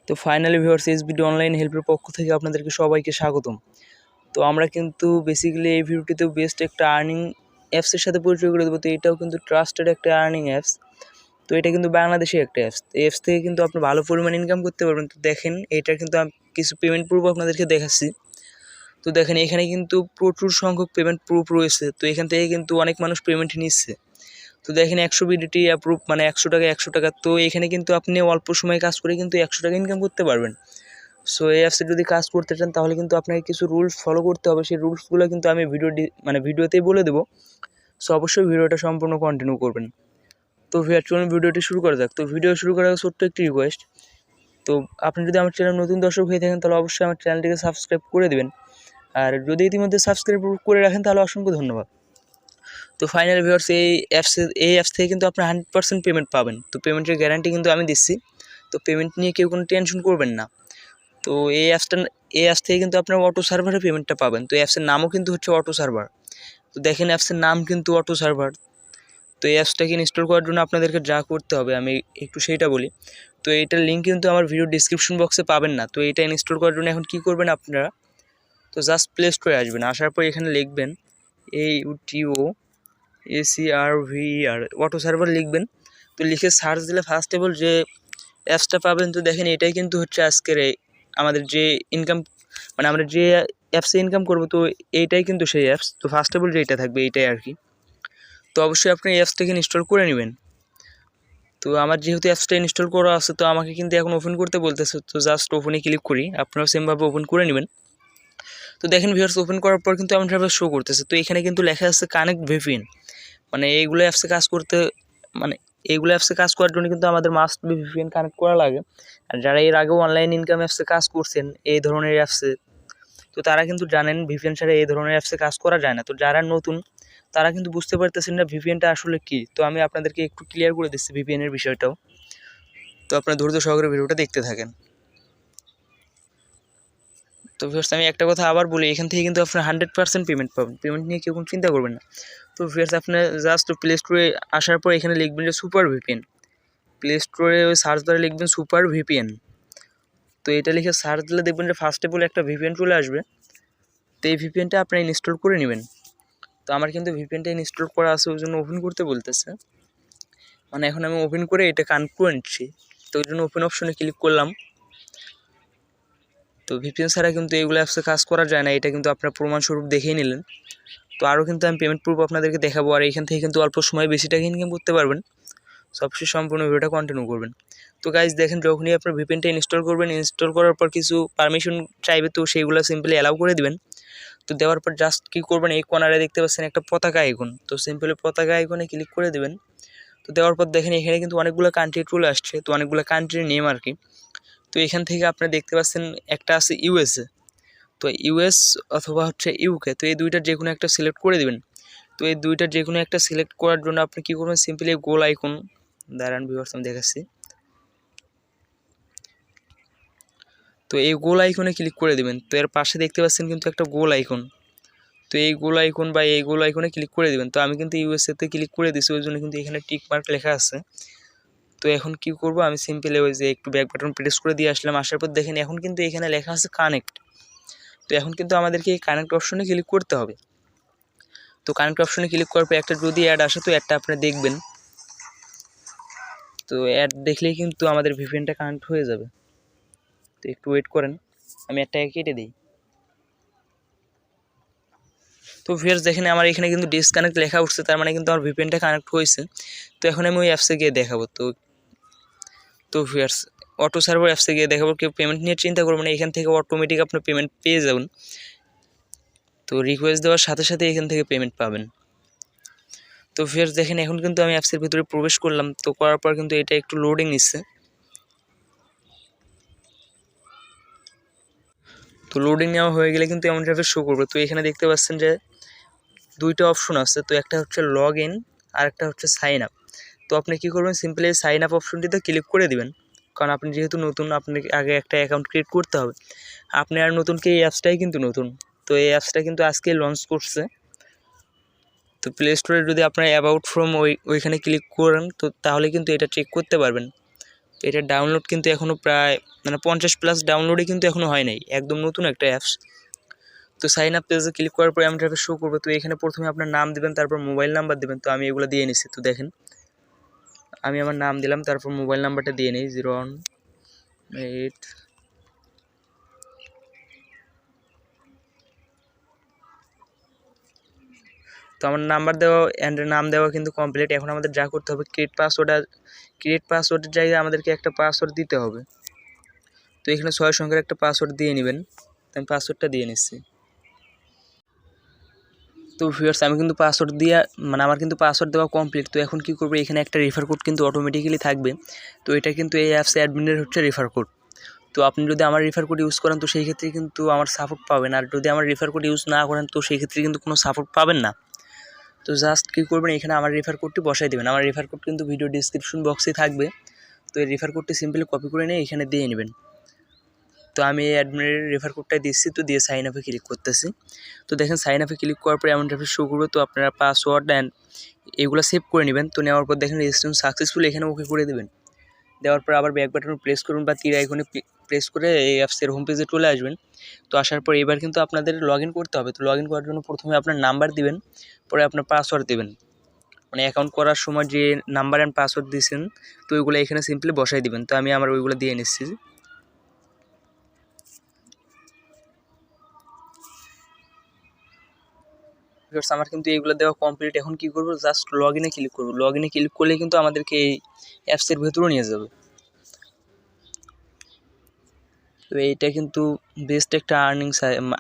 তো finally viewers SBD online হেল্পের পক্ষ থেকে আপনাদেরকে সবাইকে স্বাগতম। তো আমরা কিন্তু বেসিক্যালি এই ভিডিওটিতেও বেস্ট একটা আর্নিং অ্যাপসের সাথে পরিচয় করে দেবো। তো এটাও কিন্তু ট্রাস্টেড একটা আর্নিং অ্যাপস। তো এটা কিন্তু বাংলাদেশি একটা অ্যাপস। তো অ্যাপস থেকে কিন্তু আপনি ভালো পরিমাণ ইনকাম করতে পারবেন। তো দেখেন এটা কিন্তু আমি কিছু পেমেন্ট প্রুফ আপনাদেরকে দেখাচ্ছি। তো দেখেন এখানে কিন্তু প্রচুর সংখ্যক পেমেন্ট প্রুফ রয়েছে। তো এখান থেকে কিন্তু অনেক মানুষ পেমেন্ট নিচ্ছে। তো দেখেন 100 বিডিটি অ্যাপ্রুভ মানে 100 টাকা। তো এখানে কিন্তু আপনি অল্প সময়ে কাজ করে কিন্তু 100 টাকা ইনকাম করতে পারবেন। সো এই অ্যাপসে যদি কাজ করতে চান তাহলে কিন্তু আপনাকে কিছু রুলস ফলো করতে হবে। সেই রুলসগুলো কিন্তু আমি ভিডিওতেই বলে দেবো। সো অবশ্যই ভিডিওটা সম্পূর্ণ কন্টিনিউ করবেন। তো চলুন ভিডিওটি শুরু করা যাক। তো ভিডিও শুরু করার আগে ছোট্ট একটি রিকোয়েস্ট। তো আপনি যদি আমার চ্যানেল নতুন দর্শক হয়ে থাকেন তাহলে অবশ্যই আমার চ্যানেলটিকে সাবস্ক্রাইব করে দেবেন। আর যদি ইতিমধ্যে সাবস্ক্রাইব করে রাখেন তাহলে অসংখ্য ধন্যবাদ। তো ফাইনাল ভিউয়ার্স এই অ্যাপস থেকে কিন্তু আপনি 100% পেমেন্ট পাবেন। তো পেমেন্টের গ্যারান্টি কিন্তু আমি দিচ্ছি। তো পেমেন্ট নিয়ে কেউ কোনো টেনশন করবেন না। তো এই অ্যাপস থেকে কিন্তু আপনার অটো সার্ভারে পেমেন্টটা পাবেন। তো এই অ্যাপসের নামও কিন্তু হচ্ছে অটো সার্ভার। তো দেখেন অ্যাপসের নাম কিন্তু অটো সার্ভার। তো এই অ্যাপসটাকে ইনস্টল করার জন্য আপনাদেরকে যা করতে হবে আমি একটু সেইটা বলি। তো এইটার লিঙ্ক কিন্তু আমার ভিডিও ডিসক্রিপশন বক্সে পাবেন না। তো এটা ইনস্টল করার জন্য এখন কী করবেন আপনারা, তো জাস্ট প্লে স্টোরে আসবেন। আসার পর এখানে লিখবেন AUTOSERVER অটো সার্ভার লিখবেন। তো লিখে সার্চ দিলে ফার্স্ট অফ অল যে অ্যাপসটা পাবেন, তো দেখেন এটাই কিন্তু হচ্ছে আজকের আমাদের যে ইনকাম আমরা যে অ্যাপসে ইনকাম করব, তো এইটাই কিন্তু সেই অ্যাপস। তো ফার্স্ট অফ অল যেটা থাকবে এইটাই আর কি। তো অবশ্যই আপনি এই অ্যাপসটাকে ইনস্টল করে নেবেন। তো আমার যেহেতু অ্যাপসটা ইনস্টল করা আছে তো আমাকে কিন্তু এখন ওপেন করতে বলতেছে। তো জাস্ট ওপেনে ক্লিক করি, আপনারাও সেমভাবে ওপেন করে নেবেন। তো দেখেন ভিউয়ার্স ওপেন করার পর কিন্তু এমনভাবে শো করতেছে। তো এখানে কিন্তু লেখা আছে কানেক্ট ভিপিএন। এইগুলো অ্যাপসে কাজ করতে এইগুলো অ্যাপসে কাজ করার জন্য কিন্তু আমাদের মাস্ট বি ভিপিএন কানেক্ট করা লাগে। আর যারা এর আগেও অনলাইন ইনকাম অ্যাপসে কাজ করছেন এই ধরনের অ্যাপসে, তো তারা কিন্তু জানেন ভিপিএন ছাড়া এই ধরনের অ্যাপসে কাজ করা যায় না। তো যারা নতুন তারা কিন্তু বুঝতে পারতেছেন না ভিপিএনটা আসলে কী। তো আমি আপনাদেরকে একটু ক্লিয়ার করে দিচ্ছি ভিপিএনের বিষয়টাও। তো আপনার ধৈর্য সহকারে ভিডিওটা দেখতে থাকেন। তো ভিউয়ার্স আমি একটা কথা আবার বলি, এখান থেকে কিন্তু আপনার 100% পেমেন্ট পাবেন। পেমেন্ট নিয়ে কেউ কোনো চিন্তা করবেন না। তো ভিউয়ার্স আপনার জাস্ট প্লে স্টোরে আসার পর এখানে লিখবেন যে সুপার ভিপিএন। প্লে স্টোরে ওই সার্চ বারে লিখবেন সুপার ভিপিএন। তো এটা লিখে সার্চ দিলে দেখবেন যে ফার্স্টে বলে একটা ভিপিএন চলে আসবে। তো এই ভিপিএনটা আপনারা ইনস্টল করে নেবেন। তো আমার কিন্তু ভিপিএনটা ইনস্টল করা আছে, ওই জন্য ওপেন করতে বলতেছে। এখন আমি ওপেন করে এটা কানেক্ট করে নিচ্ছি। তো ওই জন্য ওপেন অপশনে ক্লিক করলাম। তো ভিপিএন ছাড়া কিন্তু এগুলো অ্যাপসে কাজ করা যায় না, এটা কিন্তু আপনার প্রমাণস্বরূপ দেখেই নিলেন। তো আরও কিন্তু আমি পেমেন্ট প্রুফ আপনাদেরকে দেখাবো। আর এখান থেকে কিন্তু অল্প সময়ে বেশি টাকা ইনকাম করতে পারবেন। সবশেষ সম্পূর্ণ ভিডিওটা কন্টিনিউ করবেন। তো গাইজ দেখেন যখনই আপনার ভিপিএনটা ইনস্টল করবেন, ইনস্টল করার পর কিছু পারমিশন চাইবে, তো সেইগুলো সিম্পলি অ্যালাউ করে দিবেন। তো দেওয়ার পর জাস্ট কী করবেন, এই কর্নারে দেখতে পাচ্ছেন একটা পতাকা আইকন, তো সিম্পলি পতাকা আইকনে ক্লিক করে দেবেন। তো দেওয়ার পর দেখেন এখানে কিন্তু অনেকগুলো কান্ট্রি চলে আসছে, তো অনেকগুলো কান্ট্রির নেম আর কি। তো এখান থেকে আপনারা দেখতে পাচ্ছেন একটা আছে ইউএসএ। তো ইউএস অথবা হচ্ছে ইউকে, তো এই দুইটার যে কোনো একটা সিলেক্ট করে দেবেন। তো এই দুইটার যে কোনো একটা সিলেক্ট করার জন্য আপনি কী করবেন, সিম্পলি গোল আইকন, দাঁড়ান ভিউয়ার্স আমি দেখাচ্ছি। তো এই গোল আইকনে ক্লিক করে দেবেন। তো এর পাশে দেখতে পাচ্ছেন কিন্তু একটা গোল আইকন, তো এই গোল আইকন বা এই গোল আইকনে ক্লিক করে দেবেন। তো আমি কিন্তু ইউএসএতে ক্লিক করে দিচ্ছি, ওই জন্য কিন্তু এখানে টিক মার্ক লেখা আছে। তো এখন কি করব, আমি সিম্পলি ওই যে একটু ব্যাক বাটন প্রেস করে দিয়ে আসলাম। আসার পর দেখেন এখন কিন্তু এখানে লেখা আছে কানেক্ট। তো এখন কিন্তু আমাদেরকে এই কানেক্ট অপশনে ক্লিক করতে হবে। তো কানেক্ট অপশনে ক্লিক করার পর একটা যদি অ্যাড আসে, তো অ্যাডটা আপনি দেখবেন। তো অ্যাড দেখলেই কিন্তু আমাদের ভিপিএনটা কানেক্ট হয়ে যাবে। তো একটু ওয়েট করেন, আমি অ্যাডটাকে কেটে দিই। তো ভিউয়ার্স দেখেন আমার এখানে কিন্তু ডিসকানেক্ট লেখা উঠছে, তার মানে কিন্তু আমার ভিপিএনটা কানেক্ট হয়েছে। তো এখন আমি ওই অ্যাপসে গিয়ে দেখাবো। তো ভিউয়ার্স অটো সার্ভার অ্যাপসে গিয়ে দেখাবো। কেউ পেমেন্ট নিয়ে চিন্তা করবেন না, এখান থেকে অটোমেটিক আপনার পেমেন্ট পেয়ে যাবেন। তো রিকোয়েস্ট দেওয়ার সাথে সাথে এখান থেকে পেমেন্ট পাবেন। তো ভিউয়ার্স দেখেন এখন কিন্তু আমি অ্যাপসের ভিতরে প্রবেশ করলাম। তো করার পর কিন্তু এটা একটু লোডিং নিচ্ছে। তো লোডিং নেওয়া হয়ে গেলে কিন্তু এমনভাবে শো করবে। তো এখানে দেখতে পাচ্ছেন যে দুইটা অপশন আছে, তো একটা হচ্ছে লগ ইন আর একটা হচ্ছে সাইন আপ। তো আপনি কী করবেন, সিম্পলি সাইন আপ অপশনটিতে ক্লিক করে দিবেন। কারণ আপনি যেহেতু নতুন, আপনাকে আগে একটা অ্যাকাউন্ট ক্রিয়েট করতে হবে। আপনি আর নতুন কি, এই অ্যাপসটাই কিন্তু নতুন। তো এই অ্যাপসটা কিন্তু আজকে লঞ্চ করছে। তো প্লে স্টোরে যদি আপনার অ্যাবাউট ফ্রম ওইখানে ক্লিক করেন, তো তাহলে কিন্তু এটা চেক করতে পারবেন। এটা ডাউনলোড কিন্তু এখনও প্রায় মানে 50+ ডাউনলোডই কিন্তু এখনও হয় নাই, একদম নতুন একটা অ্যাপস। তো সাইন আপ পেজে ক্লিক করার পরে এমনভাবে শো করবে। তো এখানে প্রথমে আপনার নাম দেবেন, তারপর মোবাইল নাম্বার দেবেন। তো আমি এগুলো দিয়ে নিচ্ছি। তো দেখেন আমি আমার নাম দিলাম, তারপর মোবাইল নাম্বারটা দিয়ে নিই 01 তো আমার নাম্বার দেওয়া অ্যান্ড নাম দেওয়া কিন্তু কমপ্লিট। এখন আমাদের যা করতে হবে ক্রিয়েট পাসওয়ার্ডের জায়গায় আমাদেরকে একটা পাসওয়ার্ড দিতে হবে। তো এখানে 6 সংখ্যার একটা পাসওয়ার্ড দিয়ে নেবেন। আমি পাসওয়ার্ডটা দিয়ে নিচ্ছি। তো ভিউয়ার্স আমি কিন্তু পাসওয়ার্ড দিয়ে মানে আমার কিন্তু পাসওয়ার্ড দেওয়া কমপ্লিট। তো এখন কী করবো, এখানে একটা রেফার কোড কিন্তু অটোমেটিক্যালি থাকবে। তো এটা কিন্তু এই অ্যাপস অ্যাডমিনের হচ্ছে রেফার কোড। তো আপনি যদি আমার রেফার কোড ইউজ করেন তো সেই ক্ষেত্রে কিন্তু আমার সাপোর্ট পাবেন, আর যদি আমার রেফার কোড ইউজ না করেন তো সেই ক্ষেত্রে কিন্তু কোনো সাপোর্ট পাবেন না। তো জাস্ট কী করবেন, এখানে আমার রেফার কোডটি বসাই দেবেন। আমার রেফার কোড কিন্তু ভিডিও ডিসক্রিপশন বক্সে থাকবে। তো এই রেফার কোডটি সিম্পলি কপি করে নিয়ে এখানে দিয়ে নেবেন। তো আমি এই অ্যাডমিনের রেফার কোডটা দিচ্ছি। তো দিয়ে সাইন আপে ক্লিক করতেছি। তো দেখেন সাইন আপে ক্লিক করার পরে এমন টাইপের শো করবে। তো আপনারা পাসওয়ার্ড অ্যান্ড এগুলো সেভ করে নেবেন। তো নেওয়ার পর দেখেন রেজিস্ট্রেশন সাকসেসফুল, এখানে ওকে করে দেবেন। দেওয়ার পর আবার ব্যাক বাটন প্রেস করুন বা তীর আইকনে প্রেস করে এই অ্যাপসের হোম পেজে চলে আসবেন। তো আসার পর এবার কিন্তু আপনাদের লগ ইন করতে হবে। তো লগ ইন করার জন্য প্রথমে আপনার নাম্বার দিবেন, পরে আপনার পাসওয়ার্ড দেবেন। মানে অ্যাকাউন্ট করার সময় যে নাম্বার অ্যান্ড পাসওয়ার্ড দিয়েছেন তো ওইগুলো এখানে সিম্পলি বসাই দিবেন। তো আমি আমার ওইগুলো দিয়ে নিচ্ছি। আমার কিন্তু এইগুলো দেওয়া কমপ্লিট। এখন কী করবো, জাস্ট লগ ইনে ক্লিক করবো। লগ ইনে ক্লিক করলে কিন্তু আমাদেরকে এই অ্যাপসের ভেতরেও নিয়ে যাবে। তো এইটা কিন্তু বেস্ট একটা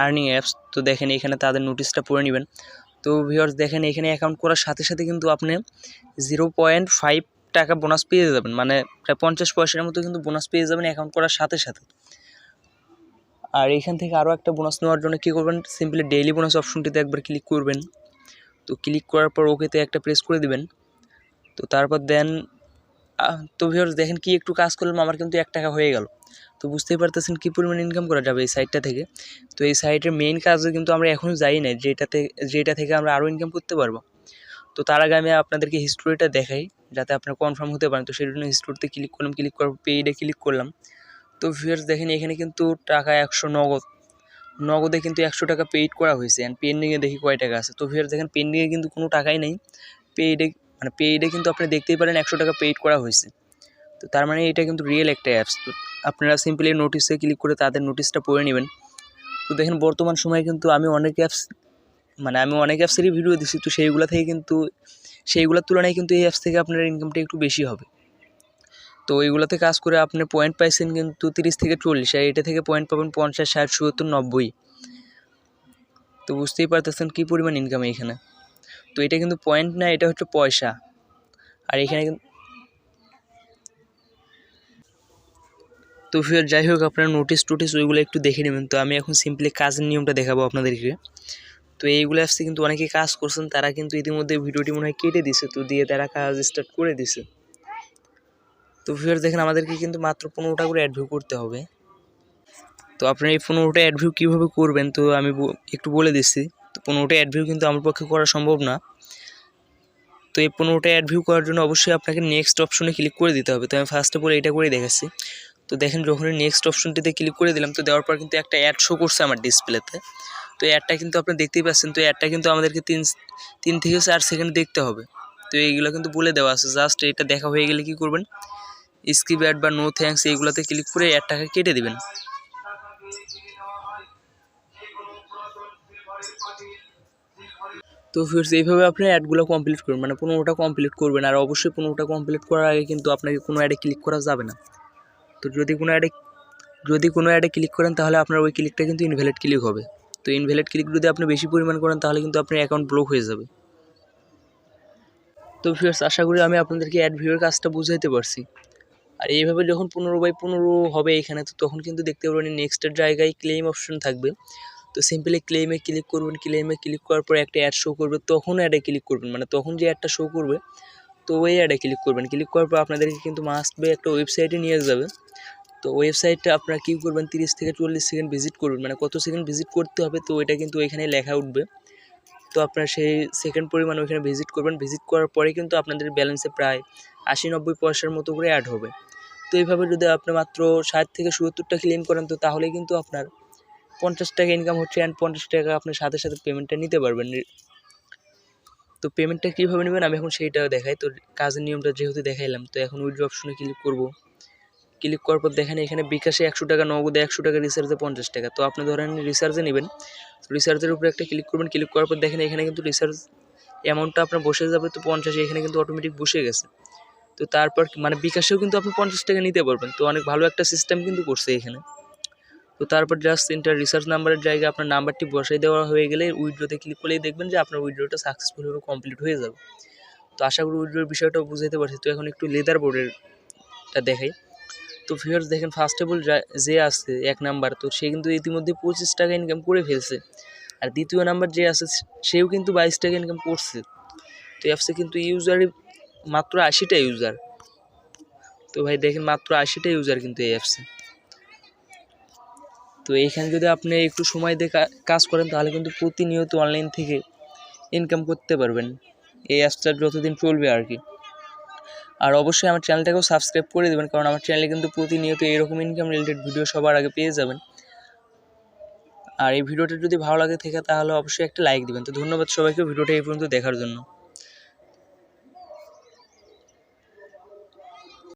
আর্নিং অ্যাপস। তো দেখেন এখানে তাদের নোটিশটা পড়ে নেবেন। তো ভিউয়ার্স দেখেন এখানে অ্যাকাউন্ট করার সাথে সাথে কিন্তু আপনি 0.5 টাকা বোনাস পেয়ে যাবেন, মানে প্রায় 50 পয়সার মতো কিন্তু বোনাস পেয়ে যাবেন অ্যাকাউন্ট করার সাথে সাথে। আর এইখান থেকে আরও একটা বোনাস নেওয়ার জন্য কী করবেন, সিম্পলি ডেইলি বোনাস অপশনটিতে একবার ক্লিক করবেন। তো ক্লিক করার পর ওকেতে একটা প্রেস করে দিবেন। তো তারপর দেন তো ভিউয়ার্স দেখেন কি একটু কাজ করলাম আমার কিন্তু 1 টাকা হয়ে গেল। তো বুঝতেই পারতেছেন কী পরিমাণ ইনকাম করা যাবে এই সাইটটা থেকে। তো এই সাইটের মেইন কাজে কিন্তু আমরা এখনও যাই নাই, যেটা থেকে আমরা আরও ইনকাম করতে পারবো। তো তার আগে আমি আপনাদেরকে হিস্টোরিটা দেখাই যাতে আপনারা কনফার্ম হতে পারেন। তো সেই জন্য হিস্টোরিতে ক্লিক করলাম, ক্লিক করার পেইডে ক্লিক করলাম। তো ভিউয়ার্স দেখেন এখানে কিন্তু টাকা 100 নগদে কিন্তু 100 টাকা পেইড করা হয়েছে। অ্যান্ড পেন্ডিংয়ে দেখি কয় টাকা আছে। তো ভিউয়ার্স দেখেন পেন্ডিংয়ে কিন্তু কোনো টাকাই নেই। পেইডে কিন্তু আপনি দেখতেই পারেন 100 টাকা পেইড করা হয়েছে। তো তার মানে এটা কিন্তু রিয়েল একটা অ্যাপস। তো আপনারা সিম্পলি নোটিশে ক্লিক করে তাদের নোটিশটা পড়ে নেবেন। তো দেখেন বর্তমান সময়ে কিন্তু আমি অনেক অ্যাপসেরই ভিডিও দিচ্ছি। তো সেইগুলোর তুলনায় কিন্তু এই অ্যাপস থেকে আপনার ইনকামটা একটু বেশি হবে। তো এইগুলোতে কাজ করে আপনি পয়েন্ট পাইছেন কিন্তু 30 থেকে 40, আর এটা থেকে পয়েন্ট পাবেন 50, 60, 70, 90। তো বুঝতেই পারতেছেন কী পরিমাণ ইনকাম এখানে। তো এটা কিন্তু পয়েন্ট না, এটা হচ্ছে পয়সা। আর এখানে তো ফির যাই হোক আপনারা নোটিশ ওইগুলো একটু দেখে নেবেন। তো আমি এখন সিম্পলি কাজের নিয়মটা দেখাবো আপনাদেরকে। তো এইগুলো অ্যাপসে কিন্তু অনেকে কাজ করছেন, তারা কিন্তু ইতিমধ্যে ভিডিওটি মনে হয় কেটে দিছে। তো দিয়ে তারা কাজ স্টার্ট করে দিছে। তো ভিউয়ার দেখেন আমাদেরকে কিন্তু মাত্র 15টা করে অ্যাড ভিউ করতে হবে। তো আপনারা এই 15টা অ্যাড ভিউ কীভাবে করবেন তো আমি একটু বলে দিচ্ছি। তো 15টা অ্যাড ভিউ কিন্তু আমার পক্ষে করা সম্ভব না। তো এই 15টা অ্যাড ভিউ করার জন্য অবশ্যই আপনাকে নেক্সট অপশনে ক্লিক করে দিতে হবে। তো আমি ফার্স্ট অফ অল এটা করে দেখাচ্ছি। তো দেখেন যখনই নেক্সট অপশনটিতে ক্লিক করে দিলাম, তো দেওয়ার পর কিন্তু একটা অ্যাড শো করছে আমার ডিসপ্লেতে। তো অ্যাডটা কিন্তু আপনি দেখতেই পাচ্ছেন। তো অ্যাডটা কিন্তু আমাদেরকে 3 থেকে 4 সেকেন্ড দেখতে হবে। তো এইগুলো কিন্তু বলে দেওয়া আছে। জাস্ট এটা দেখা হয়ে গেলে কী করবেন, স্কিপ অ্যাড বা নো থ্যাঙ্কস এইগুলোতে ক্লিক করে অ্যাডটাকে কেটে দেবেন। তো ফিরস এইভাবে আপনি অ্যাডগুলো কমপ্লিট করবেন, মানে 15টা কমপ্লিট করবেন। আর অবশ্যই 15টা কমপ্লিট করার আগে কিন্তু আপনাকে কোনো অ্যাডে ক্লিক করা যাবে না। তো যদি কোনো অ্যাডে ক্লিক করেন তাহলে আপনার ওই ক্লিকটা কিন্তু ইনভ্যালিড ক্লিক হবে। তো ইনভ্যালিড ক্লিক যদি আপনি বেশি পরিমাণ করেন তাহলে কিন্তু আপনার অ্যাকাউন্ট ব্লক হয়ে যাবে। তো ফিরস আশা করি আমি আপনাদেরকে অ্যাড ভিউয়ের কাজটা বুঝাইতে পারছি। আর এইভাবে যখন 15/15 হবে এখানে, তো তখন কিন্তু দেখতে পারবেন নেক্সটের জায়গায় ক্লেম অপশন থাকবে। তো সিম্পলি ক্লেমে ক্লিক করবেন। ক্লেমে ক্লিক করার পর একটা অ্যাড শো করবে, তখন অ্যাডে ক্লিক করবেন। মানে তখন যে অ্যাডটা শো করবে তো ওই অ্যাডে ক্লিক করবেন। ক্লিক করার পর আপনাদেরকে কিন্তু মাস্ট বি একটা ওয়েবসাইটে নিয়ে যাবে। তো ওয়েবসাইটটা আপনারা কী করবেন, 30 থেকে 40 সেকেন্ড ভিজিট করবেন। মানে কত সেকেন্ড ভিজিট করতে হবে তো এটা কিন্তু ওইখানে লেখা উঠবে। তো আপনারা সেই সেকেন্ড পরিমাণ ওইখানে ভিজিট করবেন। ভিজিট করার পরে কিন্তু আপনাদের ব্যালেন্সে প্রায় 80-90 পয়সার মতো করে অ্যাড হবে। তো এইভাবে যদি আপনি মাত্র 60 থেকে 70টা ক্লেম করেন তো তাহলেই কিন্তু আপনার 50 টাকা ইনকাম হচ্ছে অ্যান্ড 50 টাকা আপনি সাথে সাথে পেমেন্টটা নিতে পারবেন। তো পেমেন্টটা কীভাবে নেবেন আমি এখন সেইটাও দেখাই। তো কাজের নিয়মটা যেহেতু দেখাইলাম, তো এখন উইথড্র অপশনে ক্লিক করব। ক্লিক করার পর দেখেন এখানে বিকাশে 100 টাকা, নগদে 100 টাকা, রিচার্জে 50 টাকা। তো আপনি ধরেন রিচার্জে নেবেন, রিচার্জের উপরে একটা ক্লিক করবেন। ক্লিক করার পর দেখেন এখানে কিন্তু রিচার্জ অ্যামাউন্টটা আপনার বসে যাবে, তো 50, এখানে কিন্তু অটোমেটিক বসে গেছে। তো তারপর মানে বিকাশেও কিন্তু আপনি 50 টাকা নিতে পারবেন। তো অনেক ভালো একটা সিস্টেম কিন্তু করছে এখানে। তো তারপর জাস্ট এন্টার রিচার্জ নাম্বারের জায়গায় আপনার নাম্বারটি বসাই দেওয়া হয়ে গেলে উইথড্রতে ক্লিক করলেই দেখবেন যে আপনার উইথড্রটা সাকসেসফুলভাবে কমপ্লিট হয়ে যাবে। তো আশা করি উইথড্রর বিষয়টাও বুঝাইতে পারছি। তো এখন একটু লেদার বোর্ডেরটা দেখাই। তো ভিউয়ার্স দেখেন ফার্স্ট অফ অল যে আছে 1 নাম্বার, তো সে কিন্তু ইতিমধ্যে 25 টাকা ইনকাম করে ফেলছে। আর দ্বিতীয় নাম্বার যে আছে সেও কিন্তু 22 টাকা ইনকাম করছে। তো অ্যাপসে কিন্তু ইউজারই মাত্র 80টা ইউজার। তো ভাই দেখেন মাত্র 80টা ইউজার কিন্তু এই অ্যাপসে। তো এইখানে যদি আপনি একটু সময় দিয়ে কাজ করেন তাহলে কিন্তু প্রতিনিয়ত অনলাইন থেকে ইনকাম করতে পারবেন, এই অ্যাপসটা যতদিন চলবে আর কি। আর অবশ্যই আমার চ্যানেলটাকেও সাবস্ক্রাইব করে দেবেন, কারণ আমার চ্যানেলে কিন্তু প্রতিনিয়ত এরকম ইনকাম রিলেটেড ভিডিও সবার আগে পেয়ে যাবেন। আর এই ভিডিওটা যদি ভালো লাগে থাকে তাহলে অবশ্যই একটা লাইক দিবেন। তো ধন্যবাদ সবাইকে ভিডিওটা এই পর্যন্ত দেখার জন্য।